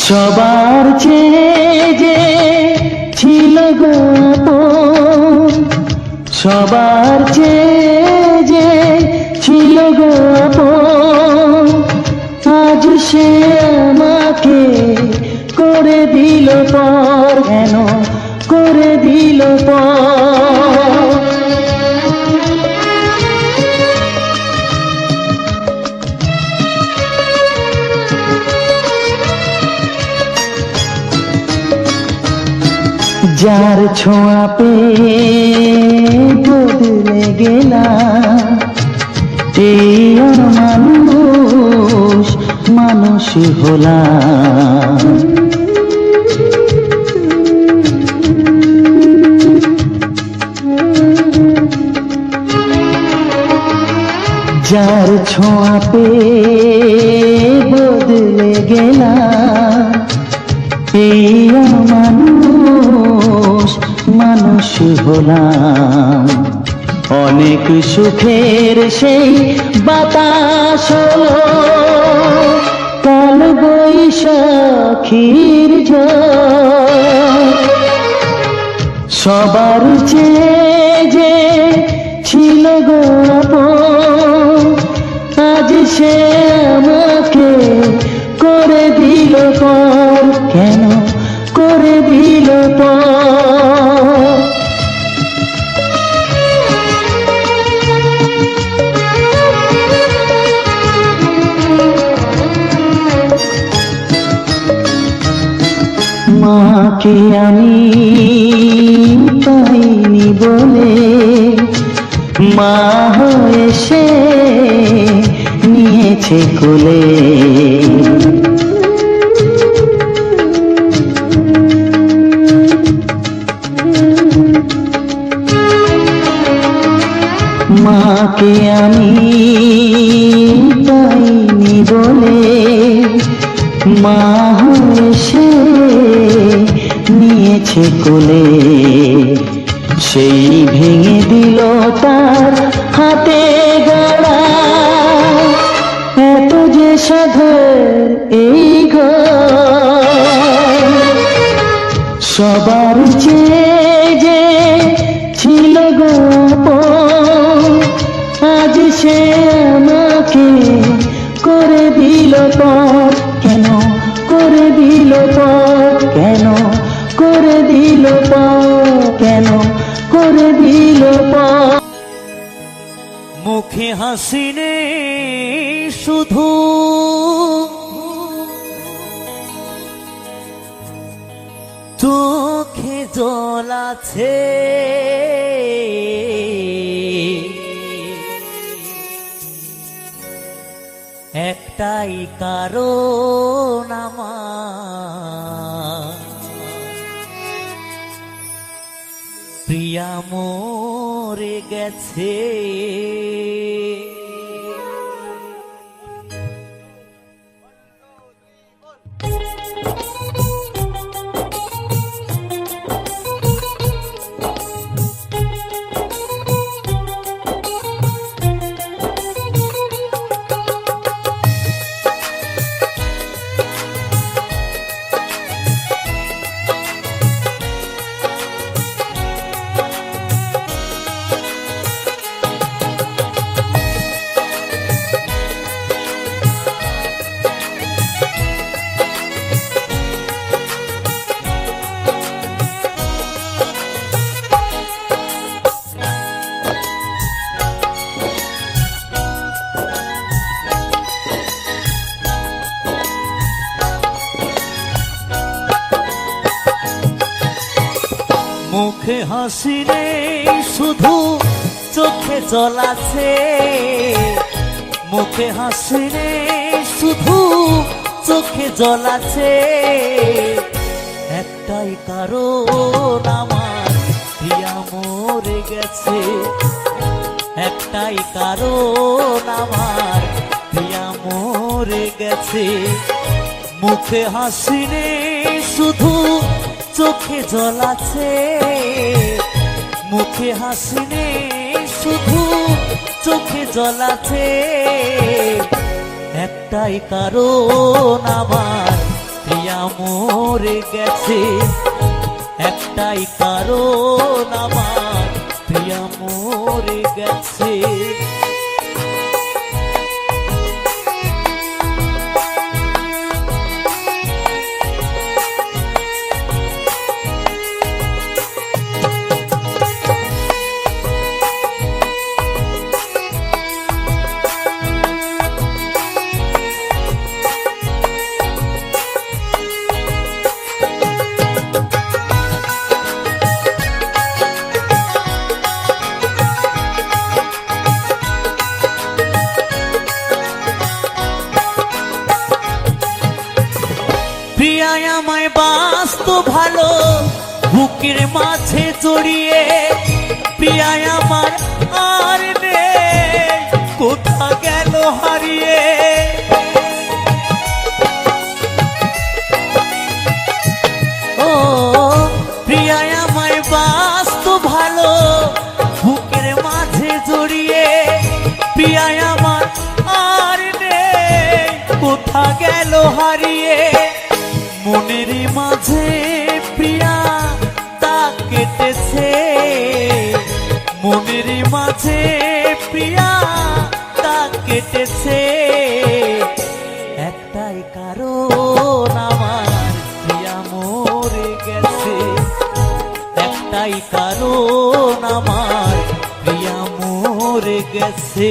সবার চেয়ে যে ছিল গো আপন, সবার চেয়ে যে ছিল গো আপন, আজ সে আমাকে করে দিল পর, কেন করে দিল পর। যার ছোঁয়া পেয়ে বদলে গেলাম, এই মানুষ মানুষ হলাম। যার ছোঁয়া পেয়ে বদলে গেলাম, এই মানুষ মানুষ হলাম। অনেক সুখের সেই বাতাস হলো কাল বৈশাখীর ঝড়। সবার চেয়ে যে ছিল গো আপন, আজ সে আমাকে করে দিল পর, কেন করে দিল পর। মাকে আমি পাইনি বলে মা হয়ে সে নিয়েছে কোলে। মাকে আমি পাইনি বলে মা হয়ে সে নিয়েছে কোলে। সেই ভেঙে দিল তার হাতে গড়া এত যে সাধের এই ঘর। সবার চেয়ে যে ছিল গো আপন, আজ সে আমাকে করে দিল পর, কেন করে দিল পর, কেন করে দিল পর, কেন করে দিল পর। মুখে হাসি নেই শুধু চোখে জল আছে, একটাই কারণ আমার প্রিয়া মরে গেছে। মুখে হাসি নেই শুধু চোখে জল আছে, মুখে হাসি নেই শুধু চোখে জল আছে, একটাই কারণ আমার প্রিয়া মরে গেছে, একটাই কারণ আমার প্রিয়া মরে গেছে। মুখে হাসি নেই শুধু চোখে জল আছে, মুখে হাসি নেই শুধু চোখে জল আছে, একটাই কারণ আমার প্রিয়া মরে গেছে, একটাই কারণ আমার প্রিয়া মরে গেছে। প্রিয়া আমায় বাসতো ভালো বুকের মাঝে জড়িয়ে, প্রিয়া আমার আর নেই কোথা গেল হারিয়ে। ও প্রিয়া আমায় বাসতো ভালো বুকের মাঝে জড়িয়ে, প্রিয়া আমার আর নেই কোথা গেল হারিয়ে। মনের মাঝে প্রিয়া দাগ কেটেছে, মনের মাঝে প্রিয়া দাগ কেটেছে, একটাই কারণ আমার প্রিয়া মরে গেছে, একটাই কারণ আমার প্রিয়া মরে গেছে।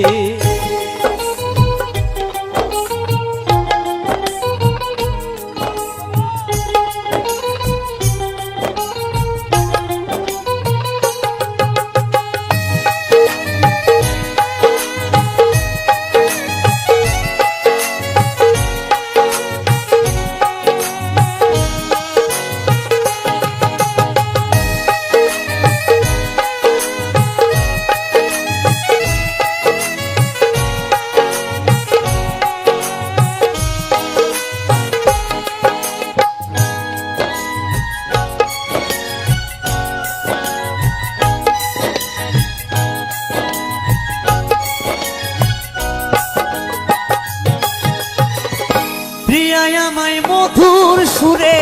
প্রিয়া আমায় মধুর সুরে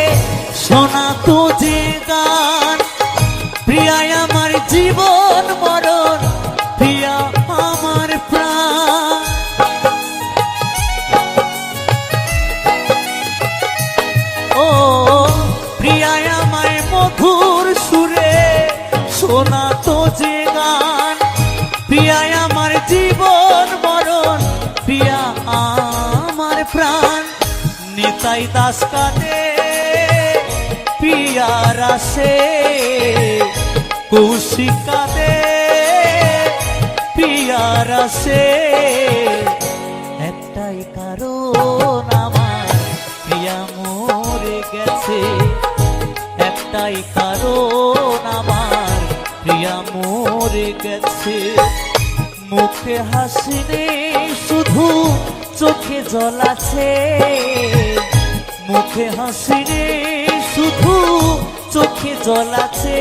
শোনাতো যে গান, প্রিয়া আমার জীবন মরণ, প্রিয়া আমার প্রাণ। ও প্রিয়া আমায় মধুর সুরে শোনাতো যে গান, প্রিয়া আমার জীবন মরণ, প্রিয়া আমার প্রাণ। নিতাই দাস কাঁদে পিয়ার আসে, কৌশিক কাঁদে পিয়ার আসে, একটাই কারণ আমার প্রিয়া মরে গেছে, একটাই কারণ আমার প্রিয়া মরে গেছে। মুখে হাসি নেই শুধু চোখে জল আছে, মুখে হাসি নেই শুধু চোখে জল আছে,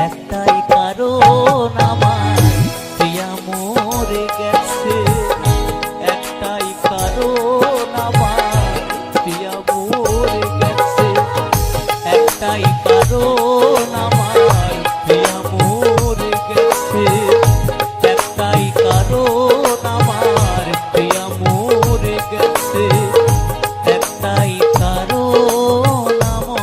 একটাই কারণ আমার প্রিয়া মরে গেছে, একটাই কারণ আমার প্রিয়া মরে গেছে, একটাই কারণ আমার প্রিয়া মরে গেছে, একটাই কারণ আমার প্রিয়া মরে গেছে, একটাই কারণ আমার।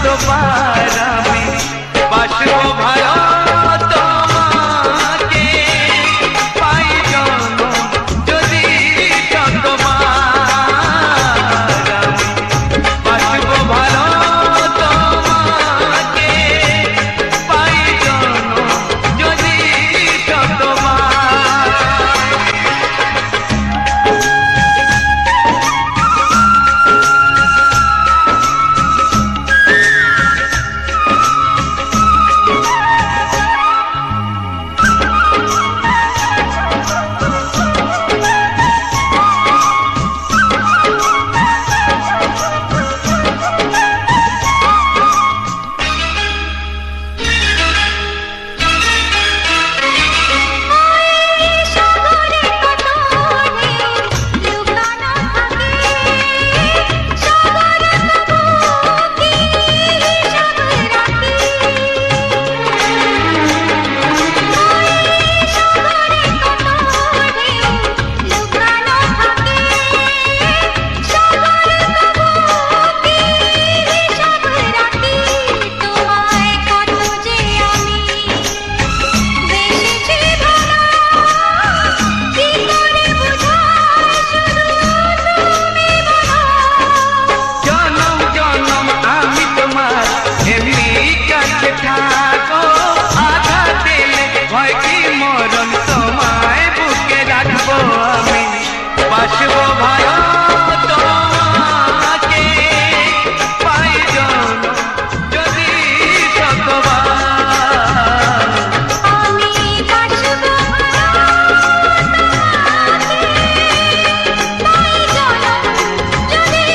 শতবার আমি বাসবো ভালো তোমাকে, পাই জনম যদি শতবার আমি বাসবো ভালো তোমাকে, পাই জনম যদি শতবার। বাসবো ভালো তোমাকে, পাই জনম যদি শতবার। আমি বাসবো পাই জনম যদি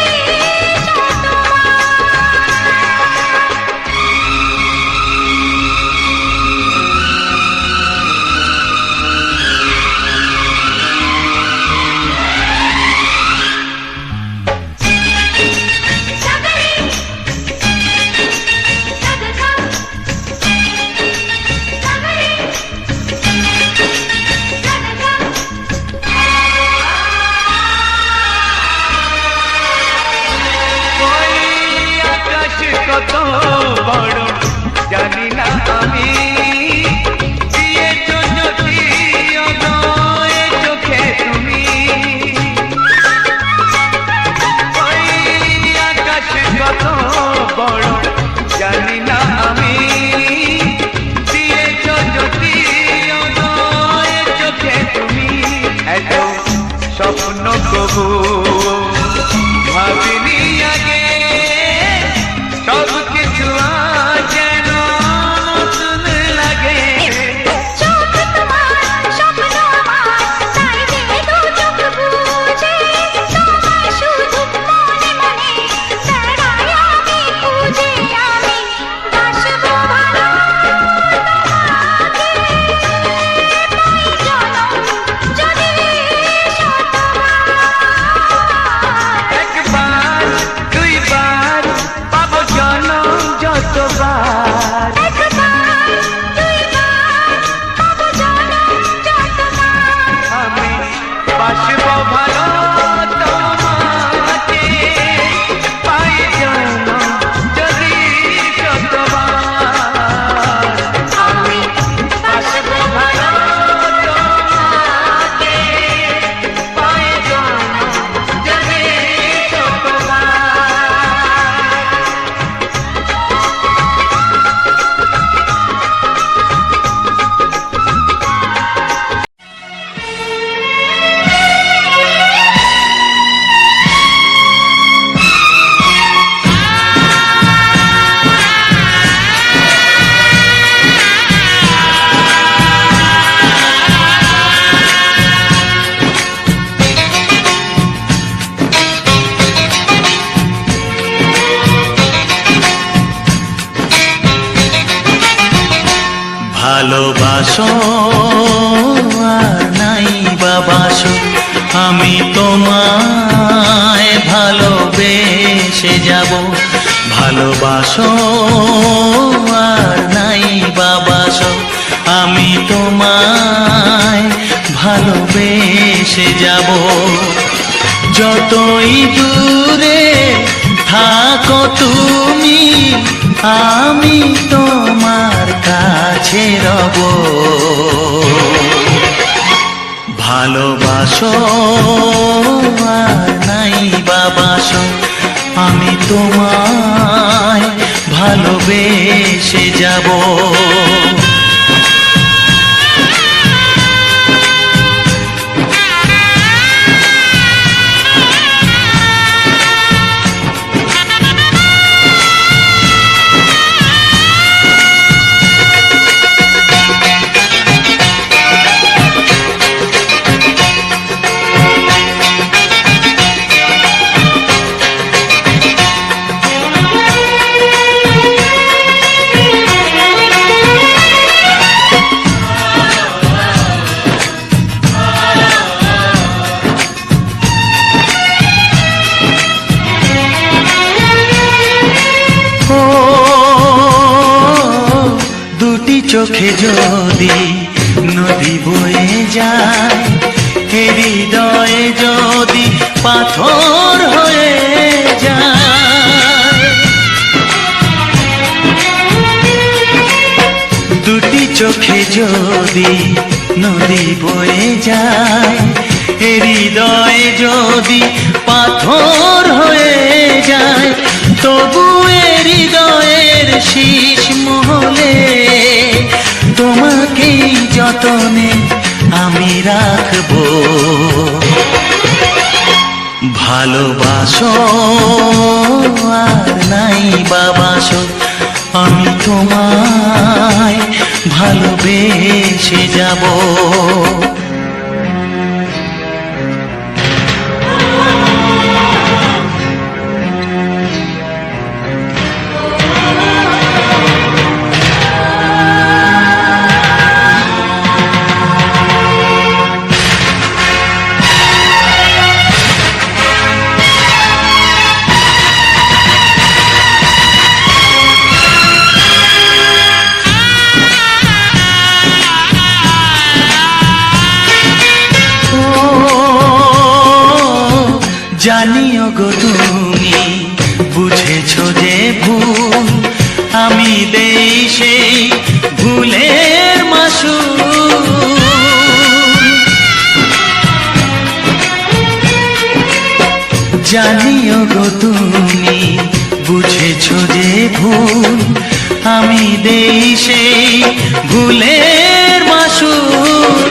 ওই আকাশ কত বড় জানি না আমি, দিয়েছো যদি অদয় চোখে তুমি। ওই আকাশ কত বড় জানি না আমি, দিয়েছো যদি অদয় চোখে তুমি। এত স্বপ্ন কবু ভাবিনি আগে, সব কিছু আজ যেন নতুন লাগে। চোখ তোমার স্বপ্ন আমার, তাই যে দু চোখ বুঝে তোমার শুধু মনে মনে বেড়াই আমি খুঁজে। আমি বাসবো ভালো তোমাকে, পাই জনম যদি শতবার। একবার দুইবার পাবো জনম যতবার, একবার দুইবার পাবো জনম যতবার। আমি বাসবো ভালো তোমাকে, পাই জনম যদি শতবার। আমি বাসবো ভালো তোমাকে, পাই জনম যদি শতবার। ভালোবাসো আর নাই বাবাসো, আমি তোমায় ভালোবেসে যাব। ভালোবাসো আর নাই বাবাসো, আমি তোমায় ভালোবেসে যাব। যতই দূরে থাকো তুমি আমি তোমার কাছে রব। ভালোবাসো আর নাই বাবাসো, আমি তোমায় ভালোবেসে যাব। দুটি চোখে যদি নদী বয়ে যায়, হৃদয়ে যদি পাথর হয়ে যায়। দুটি চোখে যদি নদী বয়ে যায়, হৃদয়ে যদি পাথর হয়ে যায়, তবু হৃদয়ের শীষ মহলে তোমাকেই যতনে আমি রাখবো। ভালোবাসো আর নাই বাবাসো, আমি তোমায় ভালোবেসে যাব। জানিও গো তুমি বুঝেছো যে ভুল, আমি দেই সেই ভুলের মাসুল। জানিও গো তুমি বুঝেছো যে ভুল, আমি দেই সেই ভুলের মাসুল।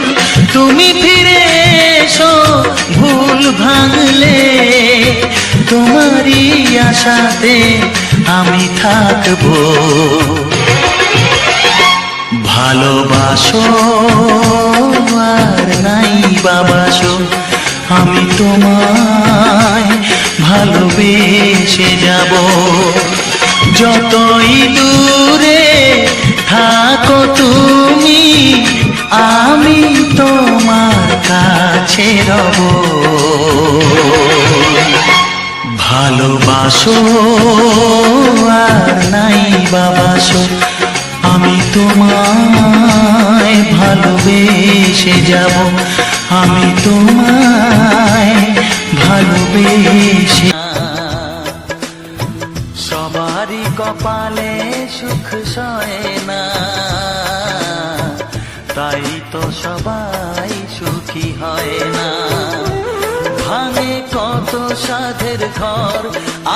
তুমি ফিরে এসো ভুল ভাঙলে, তোমারই আশাতে আমি থাকবো। ভালোবাসো আর নাই বাবাসো, আমি তোমায় ভালোবেসে যাব। যতই দূরে থাকো তুমি, আমি তোমার কাছে রব। ভালোবাসো আর নাই বাবাসো, আমি তোমায় ভালোবেসে যাব। আমি তোমায় ভালোবেসে। সবারই কপালে সুখ সয় না, তাই তো সবাই সুখী হয় না। ভাঙে কত সাধের ঘর,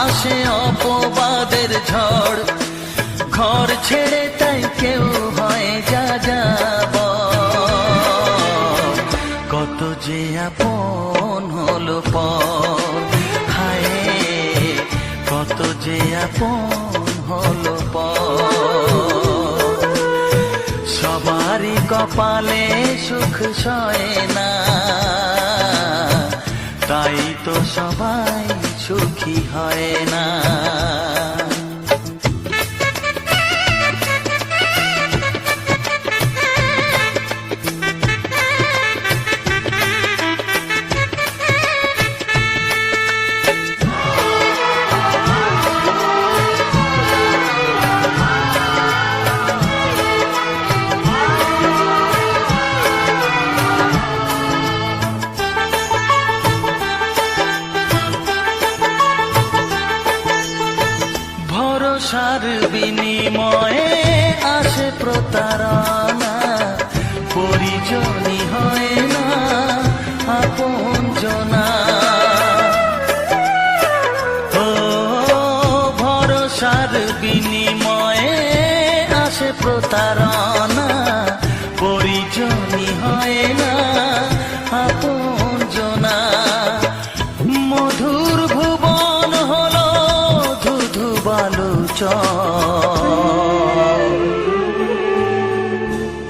আসে অপবাদের ঝড়। ঘর ছেড়ে তাই কেউ হয় যা যাব। কত যে আপন হলো পর, হায় কত যে আপন হলো পর। সবারই কপালে সুখ সয় না, তাই তো সবাই সুখী হয় না। ভরসার বিনিময়ে আসে প্রতারণা, পরিজনই হয় না আপনজনা। ও ভরসার বিনিময়ে আসে প্রতারণা, পরিজনই হয় না আপনজনা। মধুর ভুবন হলো ধুধু বালুচর,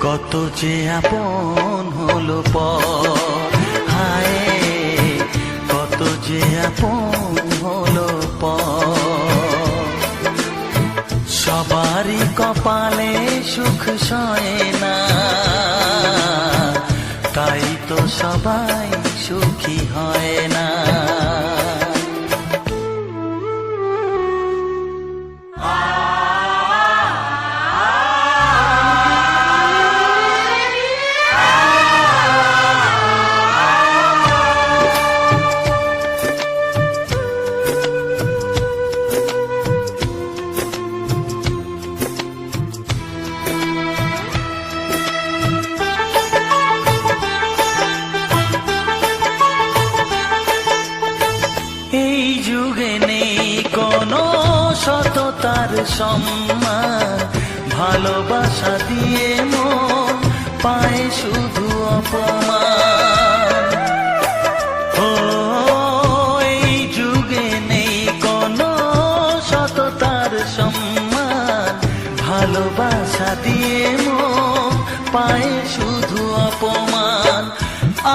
কত যে আপন হলো পর, হায় কত যে আপন হলো পর। সবারই কপালে সুখ সয় না, তাই তো সবাই সুখী হয় না। এই যুগে নেই কোনো সততার সম্মান, ভালোবাসা দিয়ে মন পায় শুধু অপমান। ও এই যুগে নেই কোনো সততার সম্মান, ভালোবাসা দিয়ে মন পায় শুধু অপমান।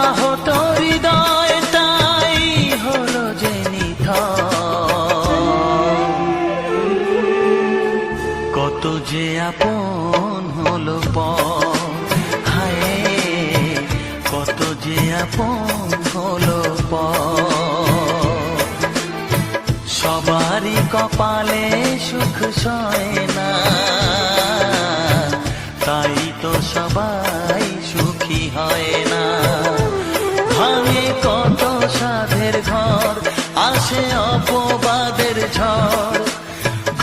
আহত হৃদয়টাই হলো যে কত যে আপন হলো পর, হায় কত যে আপন হলো পর। সবারই কপালে সুখ সয় না, তাই তো সবাই সুখী হয় না। ভাঙে কত সাধের ঘর, আসে অপবাদের ঝড়,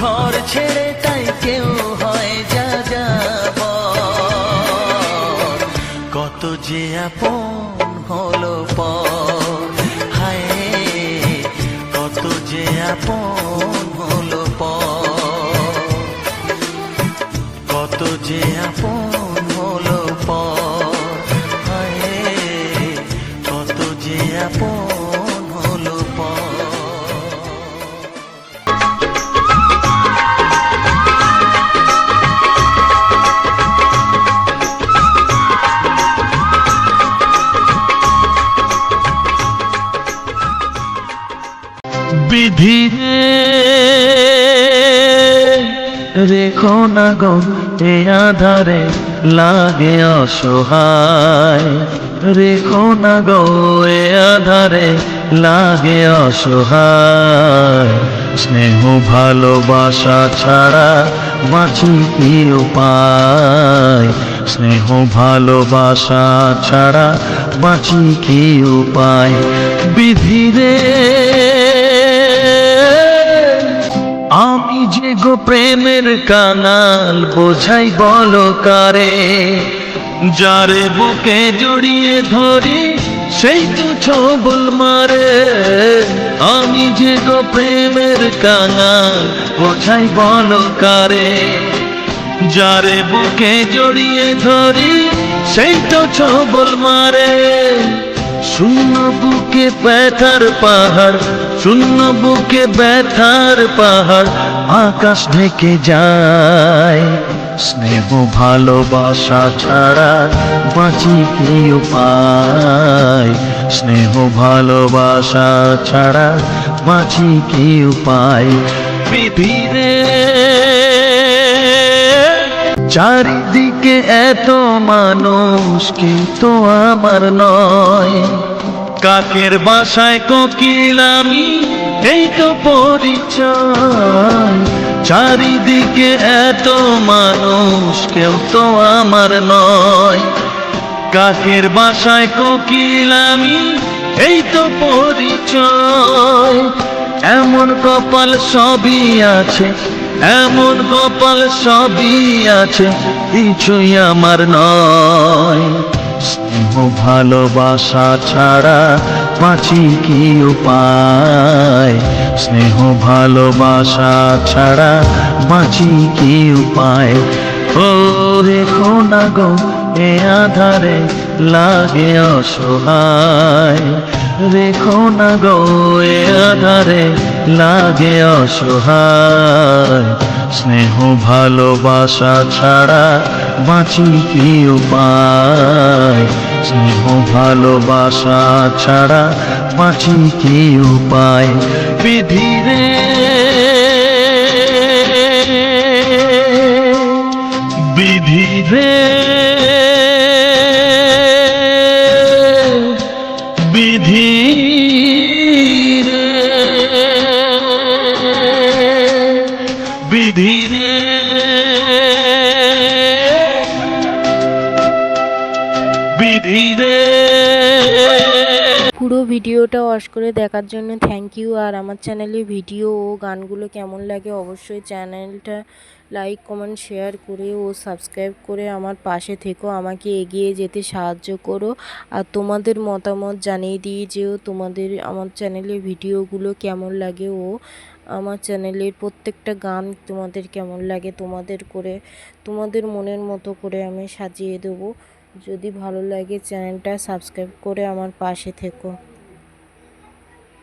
ঘর ছেড়ে তাই কেউ হয় যা যাবর। কত যে আপন হলো পর, হায় কত যে আপন হলো পর, কত যে আপন হলো পর, হায় কত যে আপন হলো পর। বিধি রেখো না গো এ আধারে লাগে অসহায়, রেখো না গো এ আধারে লাগে অসহায়। স্নেহ ভালোবাসা ছাড়া বাঁচি কি উপায়, স্নেহ ভালোবাসা ছাড়া বাঁচি কি উপায়। বিধি রে আমি যে গো প্রেমের কাঙাল, বোঝাই বলো কারে, যারে বুকে জড়িয়ে ধরি সেই তো ছবল মারে। আমি যে গো প্রেমের কাঙাল, বোঝাই বলো কারে, যারে বুকে জড়িয়ে ধরি সেই তো ছবল মারে। শূন্য বুকে ব্যথার পাহাড়, শূন্য বুকে ব্যথার পাহাড়, আকাশ ঢেকে যায়। স্নেহ ভালোবাসা ছাড়া বাঁচি কি উপায়, স্নেহ ভালোবাসা ছাড়া বাঁচি কি উপায়। বিধিরে চারিদিকে এত মানুষ কিন্তু আমার নয়, কাকের বাসায় কোকিল আমি এই তো পরিচয়। চারিদিকে এত মানুষ কেউ তো আমার নয়, কাকের বাসায় কোকিল আমি এই তো পরিচয়। এমন কপাল সবই আছে এমন কপাল সবই আছে, কিছুই আমার নয়। স্নেহ ভালোবাসা ছাড়া বাঁচি কি উপায়? স্নেহ ভালোবাসা ছাড়া বাঁচি কি উপায়? ও রেখো না গো এ আধারে লাগে অসহায়, রেখো না গো এ আধারে লাগে অসহায়। স্নেহ ভালোবাসা ছাড়া বাঁচি কি উপায়? স্নেহ ভালোবাসা ছাড়া বাঁচি কি উপায়? বিধি রে বিধি রে বিধি রে বিধি রে বিধি রে। পুরো ভিডিওটা ওয়াচ করে দেখার জন্য থ্যাংক ইউ। আর আমার চ্যানেলে ভিডিও ও গানগুলো কেমন লাগে অবশ্যই চ্যানেলটা লাইক কমেন্ট শেয়ার করে ও সাবস্ক্রাইব করে আমার পাশে থেকো, আমাকে এগিয়ে যেতে সাহায্য করো। আর তোমাদের মতামত জানিয়ে দিয়ে যেও তোমাদের আমার চ্যানেলের ভিডিওগুলো কেমন লাগে ও আমার চ্যানেলের প্রত্যেকটা গান তোমাদের কেমন লাগে, তোমাদের মনের মতো করে আমি সাজিয়ে দেবো। যদি ভালো লাগে চ্যানেলটা সাবস্ক্রাইব করে আমার পাশে থেকো।